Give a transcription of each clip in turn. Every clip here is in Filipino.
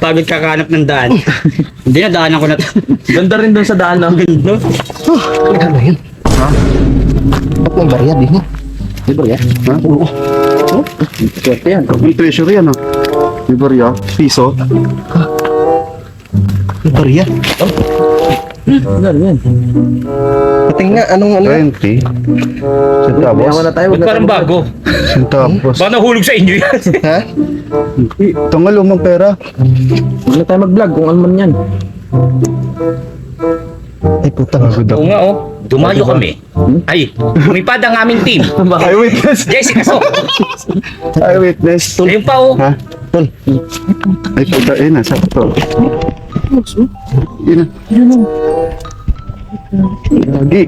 Napagod kakahanap ng daan. Hindi na, daanan ko na to. Ganda rin doon sa daan ng No? Ano yun? Ha? Ba't may barya din? Di ba yan? Ha? Oo. Swerte yan. May treasure yan ah. May barya. Piso. May barya. Ganda yan. Pating nga, anong ano? 20. Centavos. Mayaman na tayo. Ba't parang bago? Centavos. Baka nahulog sa inyo yan. Ha? Ito nga lumang pera. Huwag na tayo mag-vlog kung ano man yan. Ay putang. Oo nga oh. Dumayo kami. Ay, lumipad ang aming team. Eyewitness. Jessica So. Eyewitness. Ayun pa oh. Ha? Tol. Ay, puta. Eh, nasa ito. Yun na. Lagi.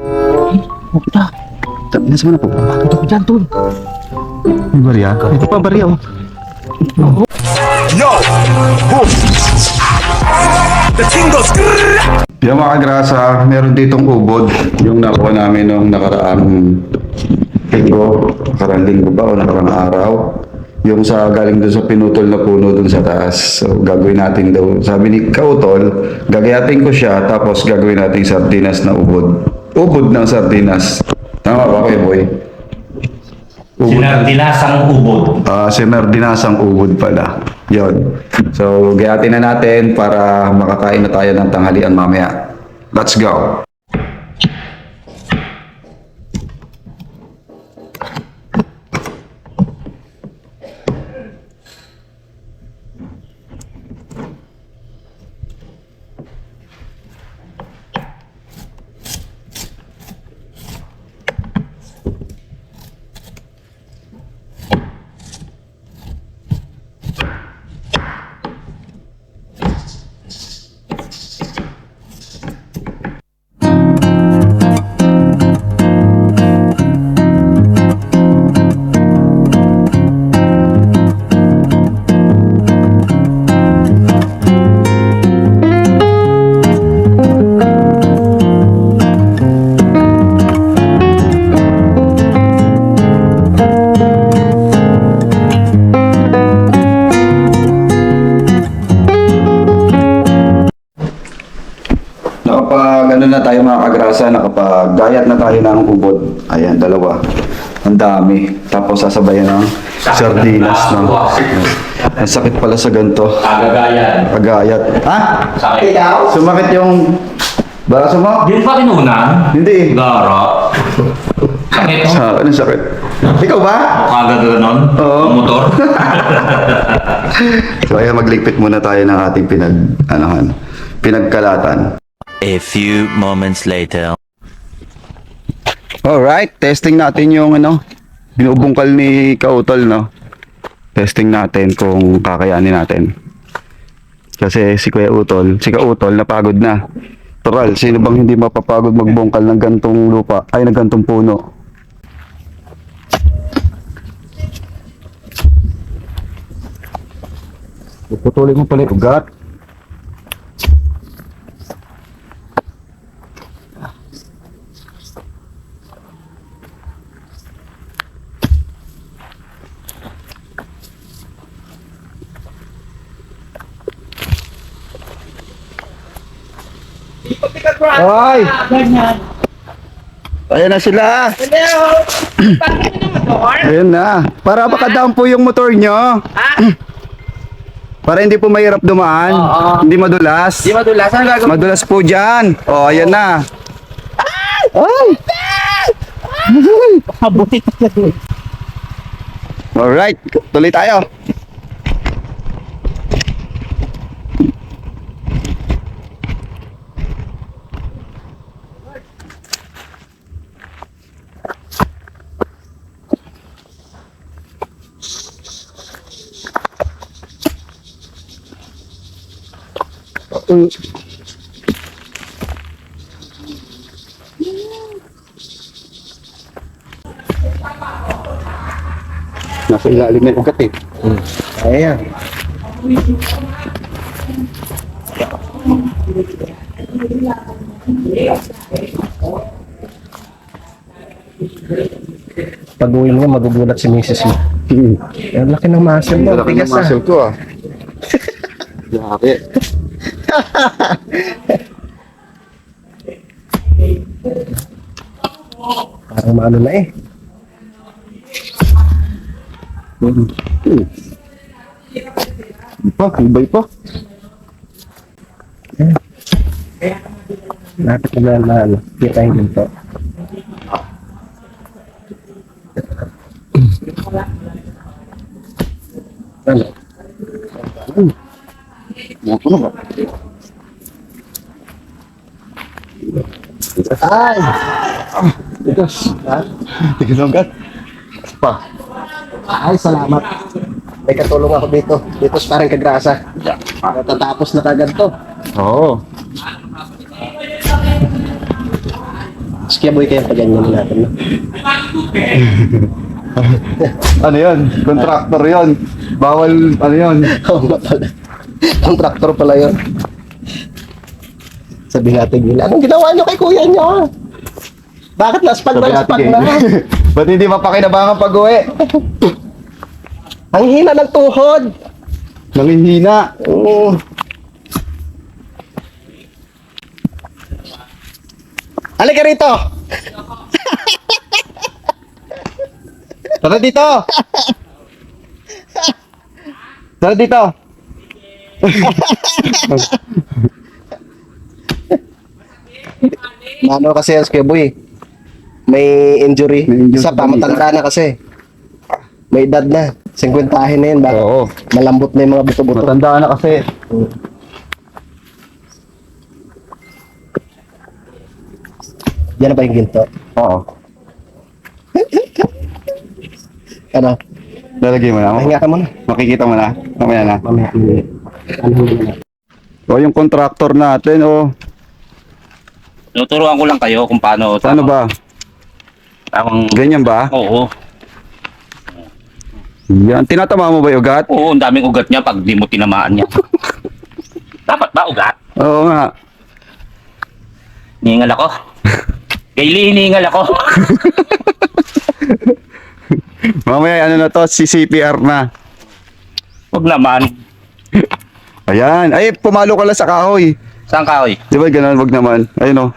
Nasa mana po? Ito ko dyan, tol. May barya? Ito pa barya oh. Yung mga kagrasa, meron ditong ubod. Yung nakuha namin nung nakaraang linggo ba o nakaraang araw. Yung sa galing doon sa pinutol na puno doon sa taas. So gagawin natin daw. Sabi ni Kautol, gagayatin ko siya tapos gagawin natin sardinas na ubod. Ubod ng sardinas. Tama ba kayo, boy? Sinardinasang ubod. Sinardinasang ubod pala. Yon. So, gayatin na natin para makakain na tayo ng tanghalian mamaya. Let's go! Nakapag ano na tayo mga kagrasa, nakapag-diet na tayo ng ubod. Ayan, dalawa. Ang dami. Tapos sasabayan ng sardinas. No? Ang sakit pala sa ganito. Agagayan. Agayat. Ha? Sakit. Sumakit yung braso mo? Di pa kinunan? Hindi. Gara. Sakit oh. Ano sakit? Ikaw ba? Kagad ganon? Oo. Motor? So ayan, magligpit muna tayo ng ating pinagkalatan. A few moments later. Alright, testing natin yung binubungkal ni Kautol, no? Testing natin kung kakayanin natin. Kasi si Kautol napagod na. Total, sino bang hindi mapapagod magbungkal ng gantong lupa, ay ng gantong puno? Puputulin mo pala yung ugat. Ay! Ayan na sila. Hello! Bakit mo ng motor? Ayan na. Para makadaan po yung motor nyo. Para hindi po mahirap dumaan. Hindi madulas. Di madulas. Ano gagawin? Madulas po dyan. O, ayan na. Ay! Habutit ka doon. Alright, tuloy tayo. Nasa ilalim na yung ugat eh. Ayan. Pag-uwi mo, magugulat si Mrs. mo. Ang laki ng muscle mo. Malaki ng Tigas muscle ko ah. Grabe. Parang maano na eh. Pa, ibay pa. Lapit na na ano. Kita yung ginto. Ano? Buto na ba? Ay! Tigas. Ha? Tigas ang gat. Pa. Ay, salamat. May katulong ako dito. Dito sa parang kagrasa. Natatapos na kagad to. Oo. Sige boy, kaya paganyan natin. No? Ano yun? Contractor yun. Bawal, ano yun? Oo nga pala. Kontraktor pala yun. Sabi natin nila, anong ginawa nyo kay kuya nyo? Bakit laspag ba laspag na? Ba't hindi mapakinabangan pag-uwi? Ang hina ng tuhod. Nangihina. Halika rito! Tara dito! Tara dito! Ano kasi yan, Skeboy? May injury. May injury Isa sa pa, balikat. matanda na kasi. May edad na. 50 na yun. Baka Oo. malambot na yung mga buto-buto. Matanda na kasi. Yan na ba yung ginto? Oo. Ano? Lalagay mo na. Pahinga ka muna. Makikita mo na. Mamaya na. Mamaya. Ano muna? O yung contractor natin, oh. Tuturuan ko lang kayo kung paano. Paano ba? Tamang, Ganyan ba? oo. Yan. Tinatama mo ba yung ugat? Oo, ang daming ugat niya pag di mo tinamaan niya. Dapat ba ugat? Oo nga. Hinihingal ako. Kayli, hinihingal ako. Mamaya ano na to, si CPR na. Huwag naman. Ayan. Ay, pumalo ka lang sa kahoy. Saan ka, oy? Di ba ganun? Wag naman. Ayun, oh.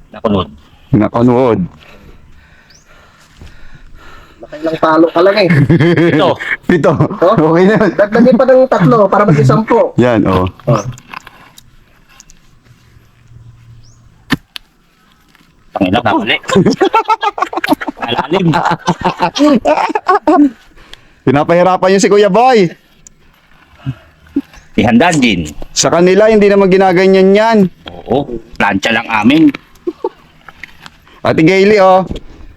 Nakunod. Nakanood. Nakailang palo ka lang eh. Ito. Pito. Okay na. Dagdagin pa ng 3 para mag-10. Yan, oh. Pangina ka mali. Alalim. Pinapahirapan niyo si Kuya Boy. Ihandaan din. Sa kanila, hindi naman ginaganyan yan. Oo. Plancha lang amin. Ate Gaily, oh.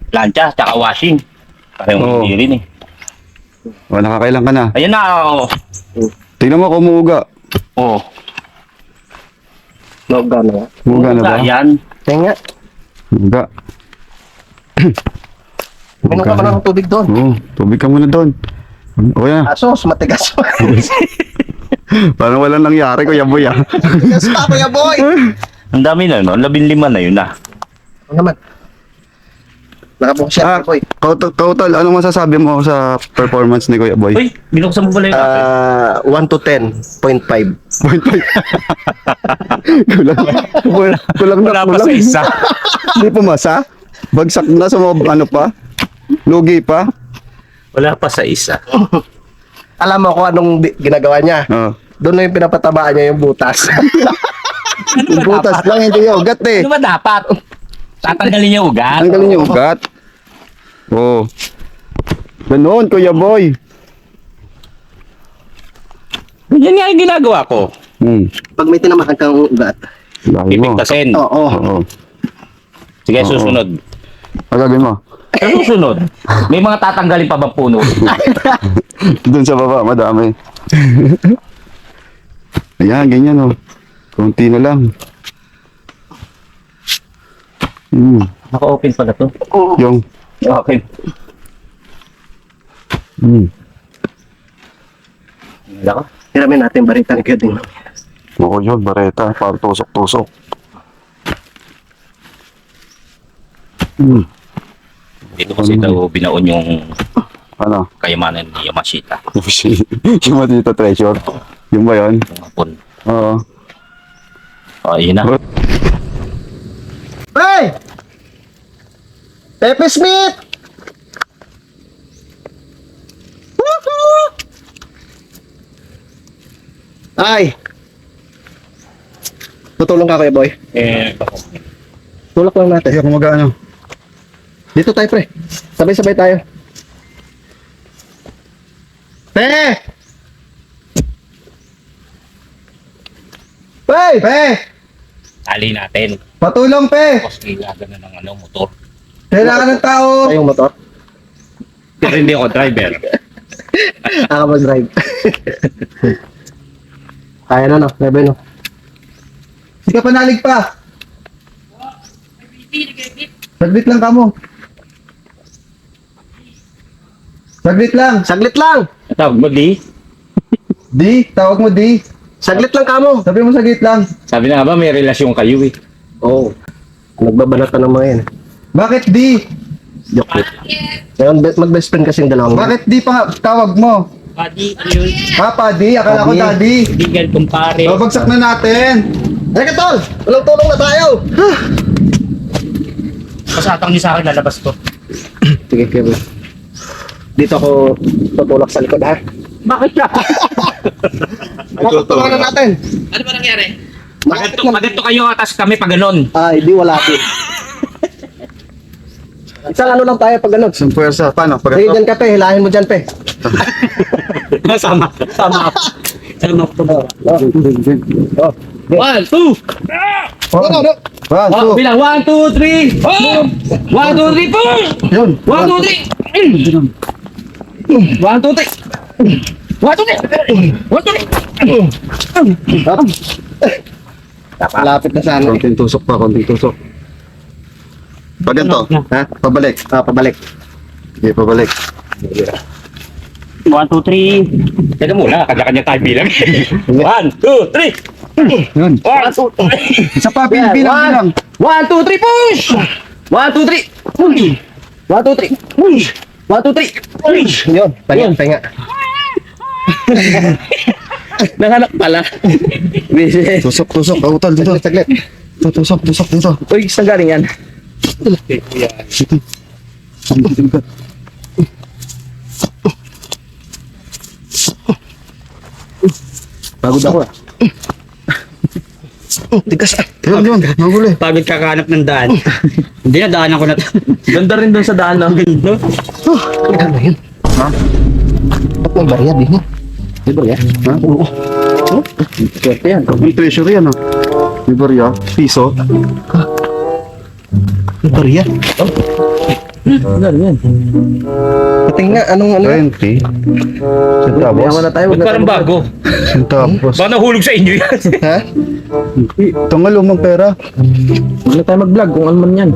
Plancha, tsaka washing. Parang Oo. hindi rin eh. Oh, nakakailan ka na. Ayan na, oo. Tingnan mo kumuuga. Oo. Noga na nga. Umuga na ba? Ayan. Kaya nga, Umuga. minum ka pa ng tubig doon. Oo, tubig ka muna doon. O yan. Asos, matigas pa. Parang walang nangyari, Kuya Boy, ah. Matigas pa, kuya boy. Ang dami na, no? 15 na yun na. Ano naman? Nakabukas siya, boy. Total, anong masasabi mo sa performance ni Kuya Boy? Uy, binuksan mo pala yung kape. 1 to 10.5. 0.5. Kulang na, Wala pa kulang. sa isa. Hindi pumasa? Bagsak na sa mga ano pa? Lugi pa? Wala pa sa isa. Alam mo kung anong ginagawa niya? Oo. Doon na yung pinapatabaan niya yung butas. Yung butas lang, hindi yung ugat eh. Ano ba dapat? Tatanggalin niya ugat. Ang galing yung ugat. Oo. Ganoon, Kuya Boy. Yan nga yung ginagawa ko. Pag may tinamakan kang ugat. Lagi mo. Pipigtasin. Oo. Oo. Sige, susunod. Ang gagawin mo? Sa susunod, may mga tatanggalin pa bang puno? Doon sa baba, madami. Ayan, ganyan oh. Kunti na lang. Naka-open pala to. Yung. Okay. Wala ka? Hiramin natin baritan kaya din. Oo yun, bareta. Parang tusok-tusok. Dito kasi daw binaon yung Ano? Kayamanan ni Yamashita. Yung Matita Treasure. Yung ba yun? Yung hapon. Oo. Ayun na. Hey! Pepe Smith! Woohoo! Ay! Tutulong ka, Kuya Boy. Tulak lang natin. Kaya kung mag-ano. Dito tayo, pre. Sabay-sabay tayo. Pe! Pe! Ali natin. Patulong, Pe! Tapos kailangan na ng motor. Kailangan ng tao! Ay, yung motor. Pero hindi ako driver. Ako mag-drive. Kaya na, no? Lebe, no? Hindi ka panalig pa. Saglit lang ka mo. Saglit lang. Saglit lang. Tawag mo, di? Di, tawag mo di. Saglit lang ka mo. Sabi mo saglit lang. Sabi na nga ba, may relasyon kayo eh. Oo. Nagbabanatan ng mga yan. Bakit di? Joke. Ngayon, mag-best friend kasing dalawang. Bakit di pa tawag mo? Padi, yun. Ha, Padi? Akala ko Daddy. Legal kumpare. Babagsak na natin. Teka, tol! Walang tulong na tayo! Pasatang niyo sa akin, lalabas ko. Sige, Kevin. Dito ako tutulak sa likod, ha? Bakit na? Tutulungan na natin. Ano ba nangyari? Maganto kayo, atas kami pag ganon. Hindi, wala din. Isang ano lang tayo pag ganun. Isang puwersa. Paano? Pag Sige, dyan ka, Pe. Hilahin mo dyan, Pe. Sama ako. Oh. 1, 2! No. Oh, bilang 1, 2, 3! Oh! 1, 2, 3, push! Yun. 1, 2, 3! 1, 2, 3! 1, 2, 3! Lapit na sana. konting tusok pa, konting tusok. Pag ganito. Ha? Pabalik. Pabalik. Sige, pabalik. 1, 2, 3! Teka muna, kanya-kanya tayo bilang. 1, 2, 3! Yun. 1, 2, 3! Isa pa, bilang. 1, 2, 3, push! 1, 2, 3, push! 1, 2, 3, push! 1, 2, 3, push! Yun, pahinga. Nanganak pala. Tusok. Kautal dito. Saglit. Tusok dito. Uy, saan galing yan? Pagod ako, ah. Tigas, ah. Yun. Magulo. Pagod kakahanap ng daan. Hindi na, daanan ko na. Ganda rin dun sa daan, no? Ganda. Ano ba yun? Ha? Ba't may barya din, eh? May barya? Ha? Oo. Swerte yan. May treasure yan, ah. May barya. Piso. May barya? Ganda yan. Pating nga, anong ano? 20. Centavos. Mayaman na tayo. Ba't parang bago? Centavos. Baka nahulog sa inyo yan. Ha? Ito nga lumang pera. Huwag na tayo mag-vlog kung ano man yan.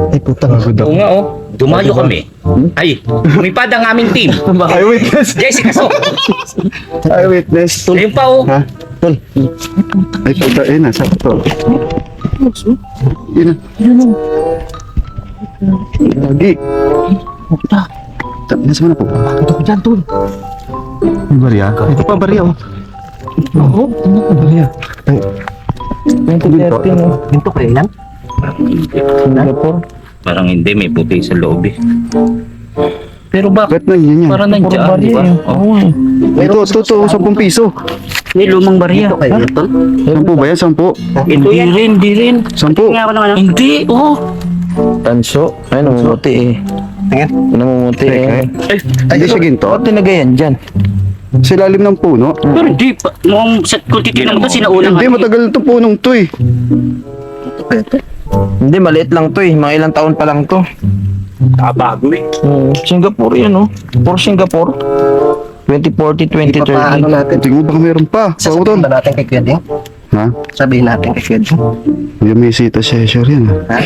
Ay, putang. Oo nga, oh. Dumayo kami. Ay, lumipad ang aming team. Eyewitness. Jessica, so. Eyewitness. Ayun pa, oh. Ha? Ay, puta. Eh, nasa ito. Yun na. Lagi. Nasa mana po? Ito ko dyan, tol. May barya? Ito pa barya, oh. Oo, ano ka barya? 2013, no? Ginto kaya yan? Singapore. Parang hindi, may puti sa loob eh. Pero bakit? Bakit nandiyan yan? Parang nandiyan, di ba? Oo, eh. Ito, 10 piso. May lumang bariya. Ginto kaya yan, tol? 10 ba yan? 10? Ito yan. Hindi rin. 10. Hindi, oh. Tanso. Ay, namumuti eh. Tingin. Namumuti eh. Hindi siya ginto. Ba't tinagayan dyan? Sa ilalim ng puno. Pero hindi pa. Noong kung titignan mo ito, sinaunang Hindi, matagal ito punong to eh. Hindi, maliit lang to eh. Mga ilang taon pa lang to. bago eh. Singapore yan, no? For Singapore. 2040, Ipapaano 2030. natin? Tingnan mo baka meron pa. Sasabihin ba natin kay Kuya Ding? Ha? Sabihin natin kay Kuya Ding. Yung may sita treasure yan. Ha?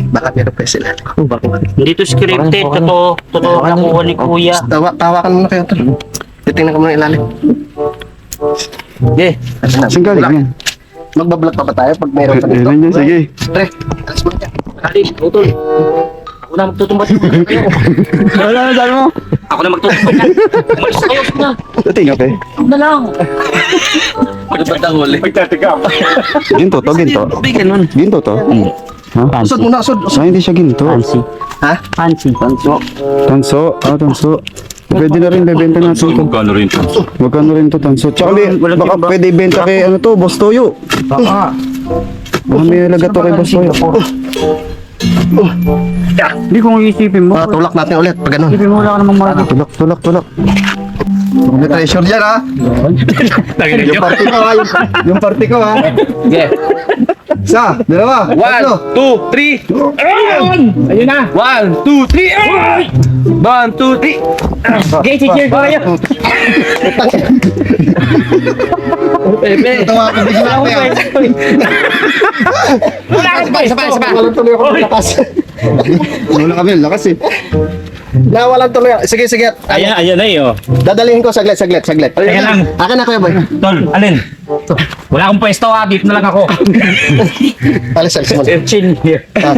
Baka meron pa sila. Hindi to scripted. Totoo. Totoo nakuha ni Kuya. Tawakan muna kayo, tol. Titingnan ko muna ilalim. Okay. Saan galing yan? Magbablog pa ba tayo pag mayroon pa dito? Yan, sige. Pre, alas mo dyan. Ali, utol. Ako Ako na magtutumbat. Wala na, sabi mo. Ako na magtutumbat. Umalis na kayo. Sige na. Dating, okay. Ako na lang. Magtutumbat ang huli. Magtatigam. Ginto to, ginto. Ginto to. Ha? Usod muna, usod. Ah, hindi siya ginto. Ha? Fancy. Tanso. Ah, tanso. Pwede na rin bebenta natin ito. Magkano rin ito? Magkano rin to, tanso. Tsaka baka pwede ibenta kay ano to, Boss Toyo. Baka may alaga to kay Boss Toyo. Hindi kong isipin mo. Tulak natin ulit pag ganun. Isipin mo wala ka namang mga. Tulak. May treasure dyan ha. Yung party ko ha. Yung party ko ha. Okay. Isa, dalawa, tatlo. 2, 3. Ayun na. 1, 2, 3. 1, 2, 3. Okay, cheer ko kayo. Pepe. Tawa ka bigla ako yan. Wala ka pa. Isa pa. Walang tuloy ako ng lakas. Wala kami, lakas eh. Nawalan tuloy ako. Sige. Ayan na yun. Dadalhin ko saglit. Teka lang. Akin na kuya boy. Tol, alin? Wala akong pwesto ha. Dito na lang ako. Alis mo. Chin here. Ah.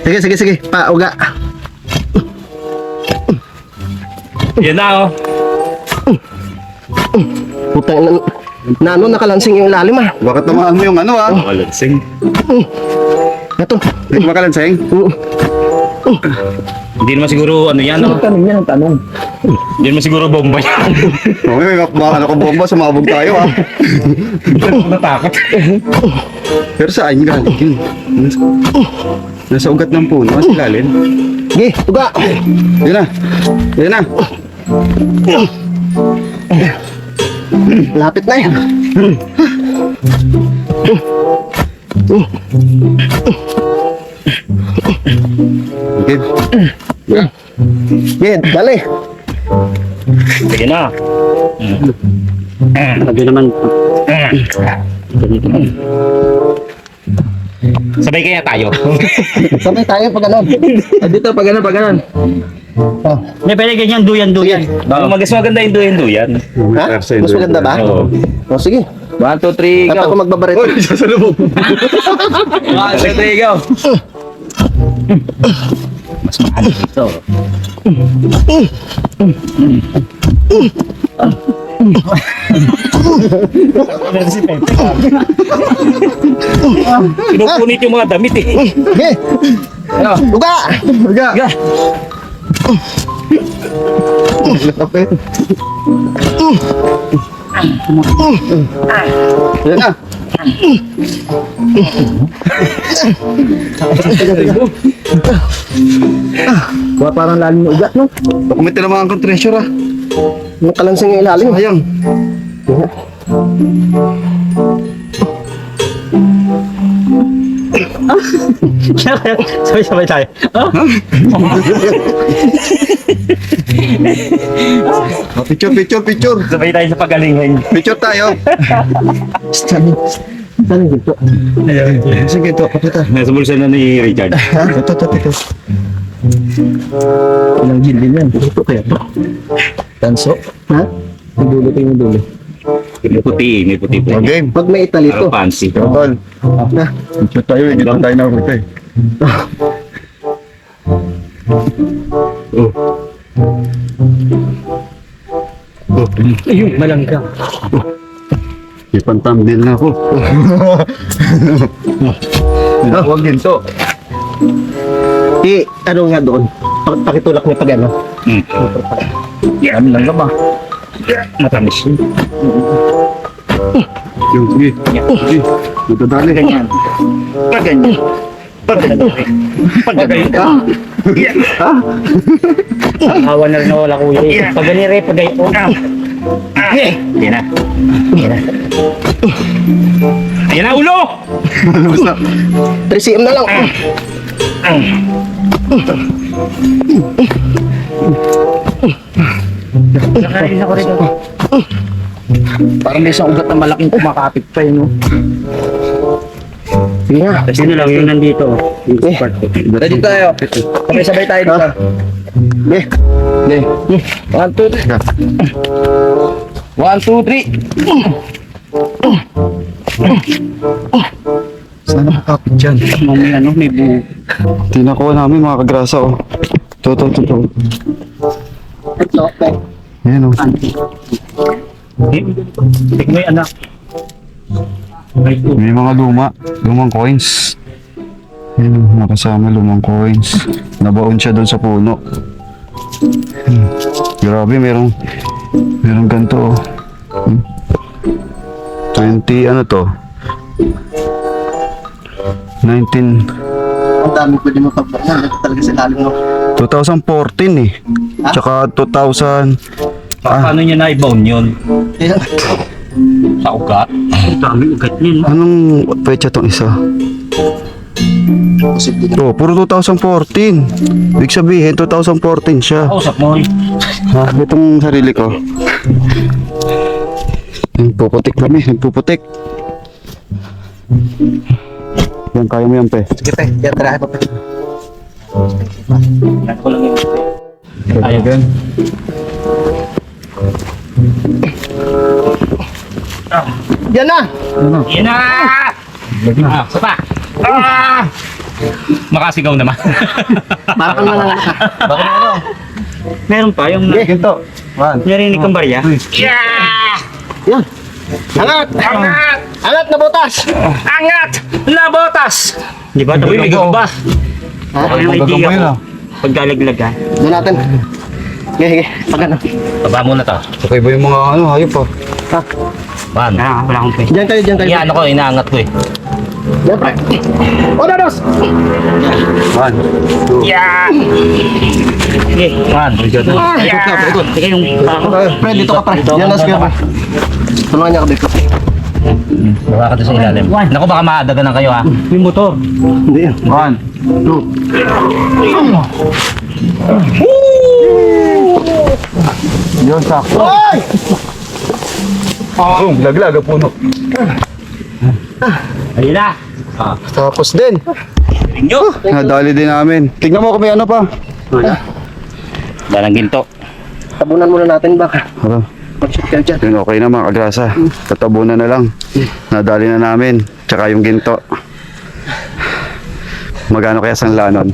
Sige. Pauga. Yan na oh. Putang na ano nakalansing yung ilalim ah. Bakit tamaan mo yung ano ah? Malansing. Ito. Hindi ka makalansing? Hindi naman siguro ano yan. Tanong. Hindi naman siguro bomba yan. Okay, baka ano ka bomba, sumabog tayo ah. Natakot. Pero saan yung galing yun? Nasa ugat ng puno, nasa ilalim. Sige, uga. Yan na. Lapit na yan. Okay. Sige, dali. Sige na. Sabi naman. Sabay kaya tayo. Sabay tayo pag ganun. Dito, pag ganun. Oh. May pwede ganyan duyan. Mas maganda yung duyan. Ha? Mas maganda ba? Oo. O sige. 1, 2, 3, At go. ako magbabarito. Sasalubog. 1, 2, 3, go. Ito. Pinupunit yung mga damit eh. Sige. Uga. Uga. Lapit. Yan na. Parang lalim ng ugat, no? Baka may tinamaan kang treasure ah. Yung kalansing yung ilalim. Sayang. Sabay tayo. Picture. Sabay tayo sa pagalingan. Picture tayo. Saan dito? Sige, ito. Kapita. Nasa bulsa na ni Richard. Ito. Ilang gilid yan. Ito kaya to. Tanso? Ha? May dulo ko yung dulo. May puti po. Okay. Pag may italito. Fancy. Tol. Picture tayo. Dito tayo na ako eh. Ayun, malangga. Ipang thumbnail na ako. Huwag ginto. Ano nga doon? Pakitulak niya pag ano. Yan lang ba? Matamis yun. Sige. Matadali. Ganyan. Pag ganyan. Pag ganyan. Awa na rin wala kuya. Pag ganyan rin, pag ganyan. Yan na. Ayan na, ulo! 3cm na lang. Nakarin ako rin. Parang may isang ugat na malaking kumakapit pa yun, no? Sige nga. Sino lang yung nandito? Ready tayo. Sabay tayo dito. Sige. 1, 2, 3. 1, 2, 3. Sana makapit dyan. May ano, may buo. Tinakuha namin mga kagrasa oh. Ito. Ito, okay. Ayan oh. Tignan yung anak. May mga lumang coins. Ayan oh, nakasama lumang coins. Nabaon siya doon sa puno. Grabe, merong ganito oh. 20 ano to? 19 Ang dami pwede mo pagbayan. Ito talaga sa lalim no. 2014 eh. Tsaka 2000 Paano niya na-bound yun? Kaya, Sa ugat? Ang dami ugat niya. anong petsa tong isa? posible na. Oh, puro 2014. Ibig sabihin 2014 siya. Kausap mo. Ha, itong sarili ko. Nagpuputik kami, nagpuputik. Yan, kaya mo yan, pe. Sige pe, yan tirahe pa pe. Yan ko lang yun. Ayaw yan. Yan na! Yan na! Isa pa! Makasigaw naman. Para kang nanganak. Baka na ano? Meron pa yung Ginto. narinig kang barya. Yan. Angat! Angat! Angat na butas! Angat! Nabotas! Di ba? Tabi may gamba. Ako yung idea ko. Pagkalaglag ha. Doon natin. Sige. Pag ano. Baba muna to. Okay ba yung mga ano, hayop pa? Ha? Man. Wala akong pay. Diyan kayo. Yan ako, inaangat ko eh. Yan pre. Una dos! Man. Yeah! Sige, man. Ikot ka, ikot. Sige yung Pre, dito ka pre. Yan na sige pre. Tulungan niya ka dito. Baba ka doon sa ilalim. Naku, baka maadagan kayo ha. Yung motor. Hindi yan. 1. Yun, sakto. Ay! Oh, laglag ang puno. Ayun na. Tapos din. Inyo. Nadali din namin. Tignan mo kung may ano pa. Dalang ginto. Tabunan muna natin baka. Hala. Mag-shoot kayo dyan. Yun, okay na mga kagrasa. Tatabunan na lang. Nadali na namin. Tsaka yung ginto. Magano kaya sanlanon?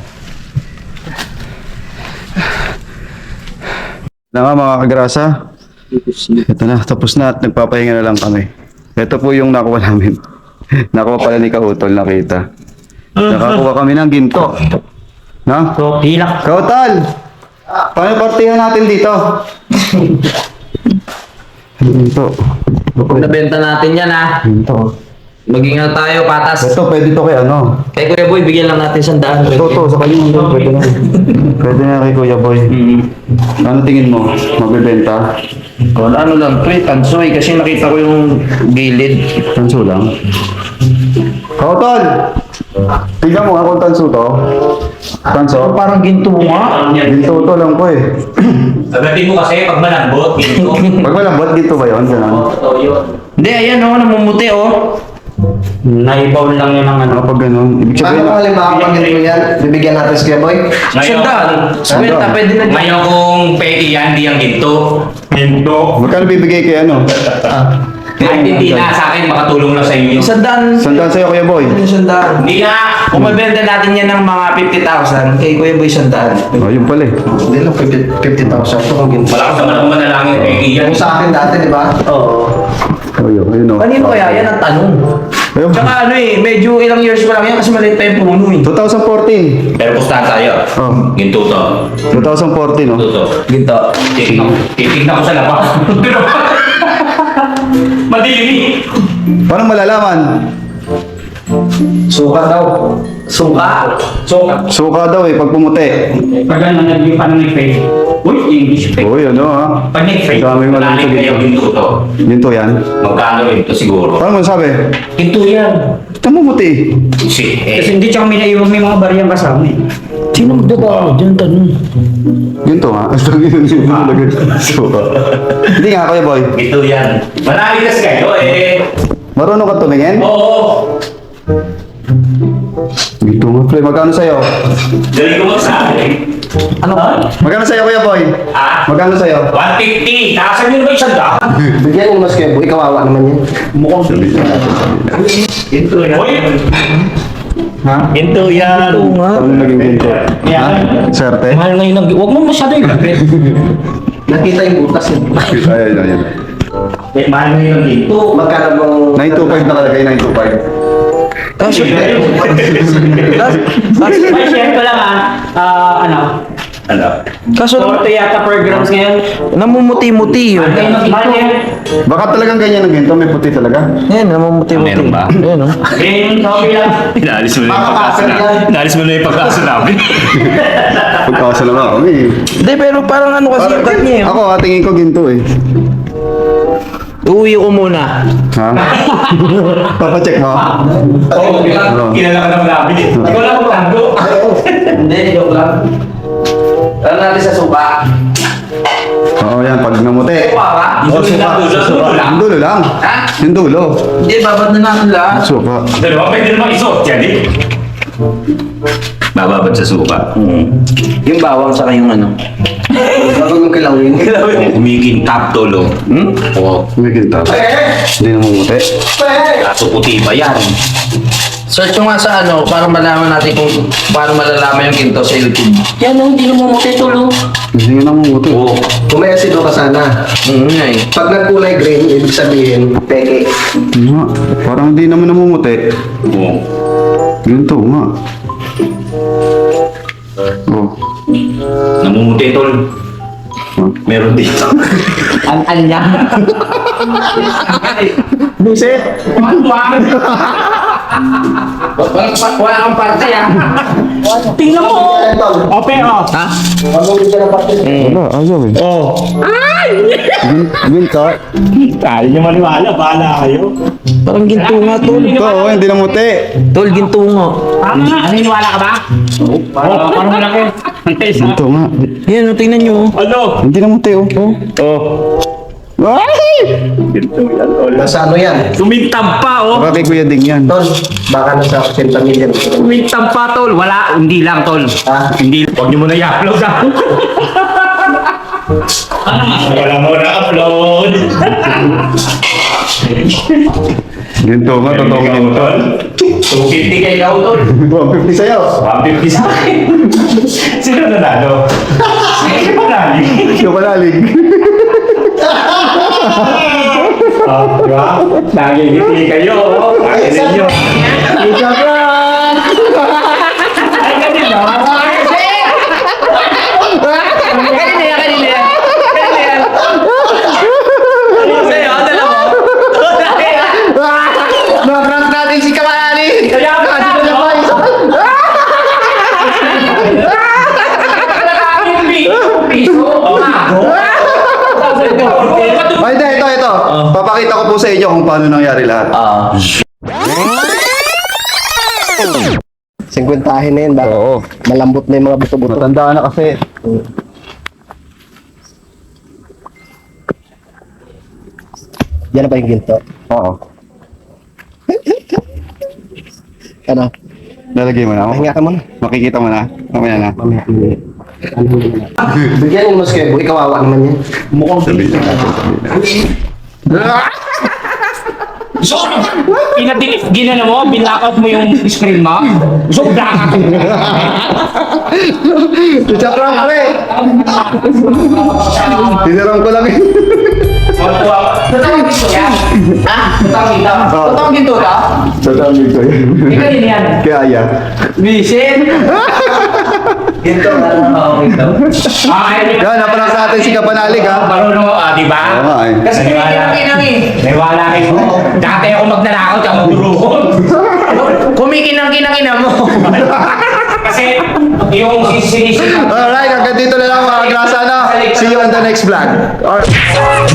Na nga mga kagrasa. Ito na, tapos na at nagpapahinga na lang kami. Ito po yung nakuha namin. Nakuha pala ni Kautol, nakita. Nakakuha kami ng ginto. Na? So, hilak. Kautal! Paano partihan natin dito? Ginto. Pag nabenta natin yan ha, Ginto. mag-ingat tayo, patas. Ito, pwede to kay ano? Kay Kuya Boy, bigyan lang natin 100. Ito, sa kalimutan. Pwede na. Pwede na kay Kuya Boy. Ano tingin mo? Magbebenta? Ano lang, pre, tansoy, kasi nakita ko yung gilid. Tanso lang. Kautol! Tingnan mo nga kung tanso to. Tanso? Parang ginto nga. Ginto to lang po eh. Agatin mo kasi pag malambot, ginto. Pag malambot, ginto ba yun? Ganun. Hindi, ayan o, namumuti o. Naibaw lang yun ang ano. Kapag ganun, ibig Ano sabihin kung halimbawa pag ganito yan, bibigyan natin si Kuya Boy? Sandaan. Swelta, pwede na. Ngayon kung peki yan, di ang ginto. Ginto. magkano bibigay kay ano? Kahit hindi na sa akin, makatulong lang sa inyo. Sandaan. Sandaan sa'yo, Kuya Boy. Sandaan. Hindi na. Kung mabenta natin yan ng mga 50,000, kay Kuya Boy sandaan. Oh, yun pala eh. Hindi lang, 50,000 ito kung ginto. Malakas naman ang manalangin peki yan. Kung sa akin dati, di ba? Oo. Ayun o. Kanino kaya? Yan ang tanong. Ayun. Tsaka ano eh, medyo ilang years pa lang yan kasi maliit pa yung puno eh. 2014. Pero pustahan tayo. Oh, Ginto to. 2014 Ginto oh. to. Ginto. Titignan ko sa labas. Pero, madili. Paano malalaman? Suka daw. Suka. Suka daw eh, pag pumuti. Pag ano, naging paano nag-fake? Uy, English fake. Uy, ano ha? Pag nag-fake, Dami mo lang malalim sa kayo ginto to. Ginto yan. Magkano rin to siguro? Paano mo sabi? Ginto yan. Ito pumuti. Si, Kasi hindi tsaka may naiwan, may mga bariyang kasama eh. Sino magdadao dyan tanong? Ginto nga. Suka. Hindi nga, Kuya Boy. ginto yan. Manaligas kayo eh. Marunong ka tumingin? Oo. Ginto nga, pre. Magkano sa'yo? Galing ko magsabi. Ano? Magkano sa'yo, Kuya Boy? Ah? Magkano sa'yo? 150. Takasan nyo naman isang daan. Bigyan mo mas kebo, ikawawa naman yan. Mukhang Ito yan. Ha? Ito yan. Ano naging ginto? Yan. Swerte? Mahal ngayon ng... Huwag mo masyado yung lapit. Nakita yung butas yun. Ayan. Mahal ngayon ng dito. Magkano bang... 925 nakalagay, 925. Kaso, May share ko lang ano? kaso Ito yata per grams ngayon. namumuti-muti yun. Mahal ngayon. Baka talagang ganyan ang ginto, may puti talaga. Yan, namumuti-muti. Meron ba? Yan, oh. Okay lang. Inaalis mo na yung pagkaso na. Inaalis mo na yung pagkaso namin. Pagkasa lang ako, eh. Hindi, pero parang ano kasi yung cut niya eh. Ako, tingin ko ginto eh. Uuwi ko muna. Ha? Papacheck mo? Oo, kilala ka naman namin eh. Ikaw lang kung tando. Hindi, joke lang. Alam natin sa suka. Oo, yan, pag namuti. Suka ba? Dulo lang. Yung dulo lang. Yung dulo. Hindi, babad na natin lahat. Suka. Dalawa, pwede naman isuot yan eh. Bababad sa suka. Yung bawang sa yung ano. Bago yung kilawin. Kumikintap tolo. Oo. May ginto. Hindi namumuti. Kaso puti ba yan? Search mo nga sa ano, para malaman natin kung paano malalaman yung ginto sa YouTube. Yan o, hindi naman tulo. Hindi nga namumuti. Oo. Kung may asido ka sana. Nga eh. Pag nagkulay green, ibig sabihin, peke. Nga, parang hindi naman namumuti. Oo. Ginto nga. Oh. Namumuti tol. Meron dito. An niya. Buset. Wala kang parte ah. Tingnan mo. Ope o. Ha? Wala, ayaw eh. Oh. Ginto. Tayo niyo maniwala. Bahala kayo. Parang ginto nga, tol. Ito, oh, hindi namuti. Tol, ginto nga. Tama. Naniniwala ka ba? Oo. Parang malaki. Ginto nga. Yan, oh, tingnan nyo. oh. Ano? Hindi namuti oh. Ay! Nasa ano yan? Sumintab pa oh. Baka kay Kuya Ding yan. Tol, baka nasa 80 million. Sumintab pa tol. Wala. Hindi lang tol. Ah, Hindi. Huwag niyo muna i-upload ha. Wala mo na upload. Ginto nga, totoong ginto. 250 kay ikaw tol. 150 sa'yo. 150 sa akin. Sino nanalo? Sino panalo? Ikaw panalig. Oh, di ba? Nagigiti kayo. Kaya ninyo. Ika ka! Ay, kanina. Kanina yan. Sa'yo, dala mo. na-prank natin si Kamali! Kaya ka, dito na ba? Piso. Ay, hindi, ito. Papakita ko po sa inyo kung paano nangyari lahat. 50 na yun, baka Oo. malambot na yung mga buto-buto. Matanda na kasi. Yan na ba yung ginto? Oo. Ano? Lalagay mo na ako. Pahinga ka muna. Makikita mo na. Mamaya na. Bigyan mo mas kebo, ikawawa naman yan. Mukhang Sabihin na natin. Ginano mo, binlockout mo yung screen mo. So, blackout. Chapram kami! Tinirang ko lang eh. Tatawagin ko yan. Tatawagin to ka? Tatawagin ko yun. Ikaw din yan. Kaya Aya. Visit. Ginto, ano? Ginto. Yan, napanak natin si Kapanalig ha. Marunong mo, di ba? Oo nga eh. Kasi may wala kayo. Dati ako magnanakaw, tsaka magdurukon. Kumikinang-kinang-ina mo. Kasi yung sinisip. Alright, hanggang dito na lang mga grasa na. See you on the next vlog. Alright.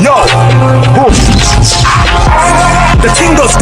Yo, boom. The thing goes.